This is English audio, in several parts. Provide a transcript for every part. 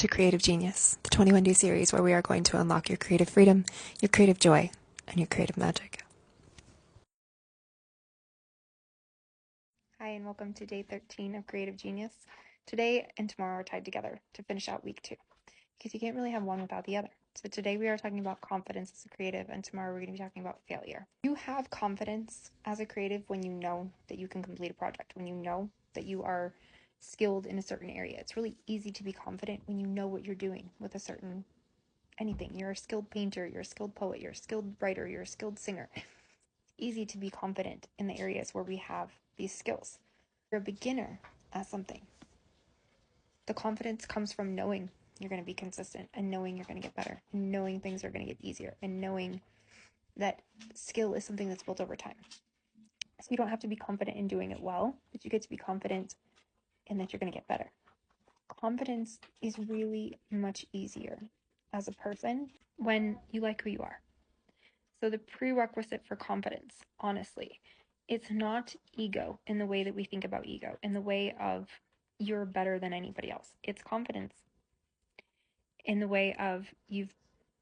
to Creative Genius, the 21-day series where we are going to unlock your creative freedom, your creative joy, and your creative magic. Hi, and welcome to day 13 of Creative Genius. Today and tomorrow are tied together to finish out week 2, because you can't really have one without the other. So today we are talking about confidence as a creative, and tomorrow we're going to be talking about failure. You have confidence as a creative when you know that you can complete a project, when you know that you are skilled in a certain area. It's really easy to be confident when you know what you're doing with a certain anything. You're a skilled painter, you're a skilled poet, you're a skilled writer, you're a skilled singer. It's easy to be confident in the areas where we have these skills. You're a beginner at something. The confidence comes from knowing you're going to be consistent and knowing you're going to get better and knowing things are going to get easier and knowing that skill is something that's built over time. So you don't have to be confident in doing it well, but you get to be confident in that you're going to get better. Confidence is really much easier as a person when you like who you are. So the prerequisite for confidence, honestly, it's not ego in the way that we think about ego, in the way of you're better than anybody else. It's confidence in the way of you've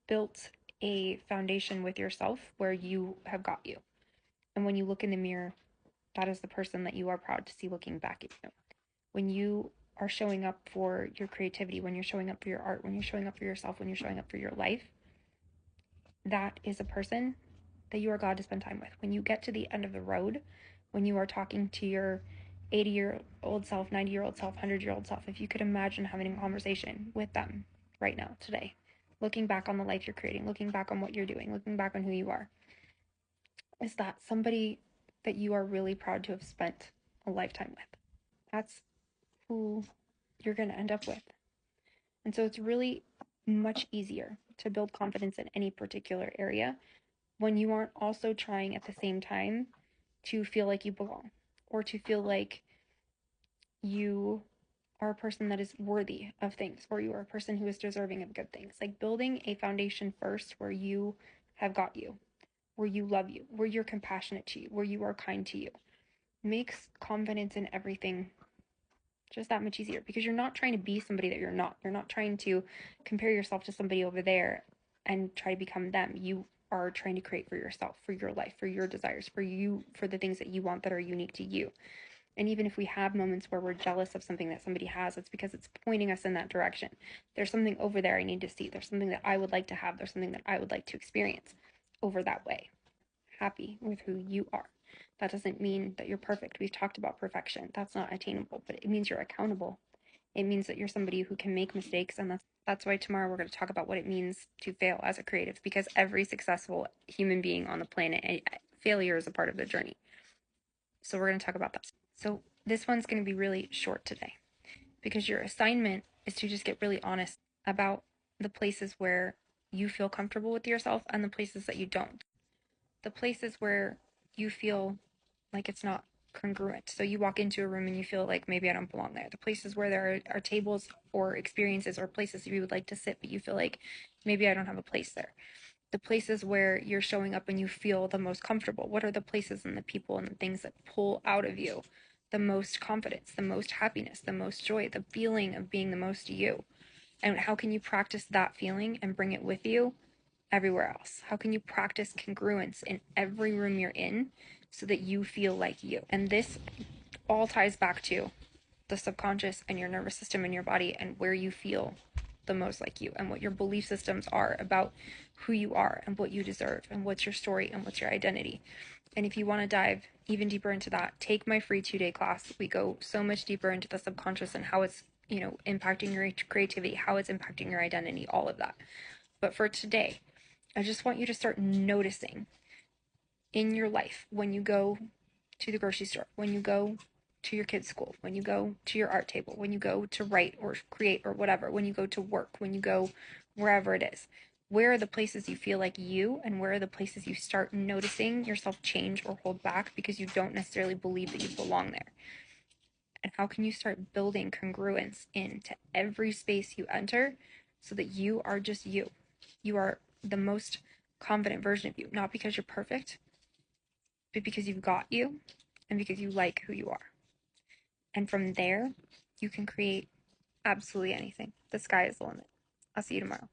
built a foundation with yourself where you have got you. And when you look in the mirror, that is the person that you are proud to see looking back at you. When you are showing up for your creativity, when you're showing up for your art, when you're showing up for yourself, when you're showing up for your life, that is a person that you are glad to spend time with. When you get to the end of the road, when you are talking to your 80-year-old self, 90-year-old self, 100-year-old self, if you could imagine having a conversation with them right now, today, looking back on the life you're creating, looking back on what you're doing, looking back on who you are, is that somebody that you are really proud to have spent a lifetime with? That's who you're going to end up with. And so it's really much easier to build confidence in any particular area when you aren't also trying at the same time to feel like you belong or to feel like you are a person that is worthy of things or you are a person who is deserving of good things. Like building a foundation first where you have got you, where you love you, where you're compassionate to you, where you are kind to you, makes confidence in everything just that much easier, because you're not trying to be somebody that you're not. You're not trying to compare yourself to somebody over there and try to become them. You are trying to create for yourself, for your life, for your desires, for you, for the things that you want that are unique to you. And even if we have moments where we're jealous of something that somebody has, it's because it's pointing us in that direction. There's something over there I need to see. There's something that I would like to have. There's something that I would like to experience over that way. Happy with who you are. That doesn't mean that you're perfect. We've talked about perfection. That's not attainable, but it means you're accountable. It means that you're somebody who can make mistakes, and that's why tomorrow we're going to talk about what it means to fail as a creative, because every successful human being on the planet, failure is a part of the journey. So we're going to talk about that. So this one's going to be really short today, because your assignment is to just get really honest about the places where you feel comfortable with yourself and the places that you don't. The places where you feel like it's not congruent. So you walk into a room and you feel like maybe I don't belong there. The places where there are tables or experiences or places you would like to sit, but you feel like maybe I don't have a place there. The places where you're showing up and you feel the most comfortable. What are the places and the people and the things that pull out of you the most confidence, the most happiness, the most joy, the feeling of being the most you? And how can you practice that feeling and bring it with you everywhere else? How can you practice congruence in every room you're in so that you feel like you? And this all ties back to the subconscious and your nervous system in your body and where you feel the most like you and what your belief systems are about who you are and what you deserve and what's your story and what's your identity. And if you want to dive even deeper into that, take my free 2-day class. We go so much deeper into the subconscious and how it's, impacting your creativity, how it's impacting your identity, all of that. But for today, I just want you to start noticing in your life when you go to the grocery store, when you go to your kids' school, when you go to your art table, when you go to write or create or whatever, when you go to work, when you go wherever it is. Where are the places you feel like you, and where are the places you start noticing yourself change or hold back because you don't necessarily believe that you belong there? And how can you start building congruence into every space you enter so that you are just you? You are the most confident version of you, not because you're perfect, but because you've got you and because you like who you are. And from there, you can create absolutely anything. the sky is the limit. I'll see you tomorrow.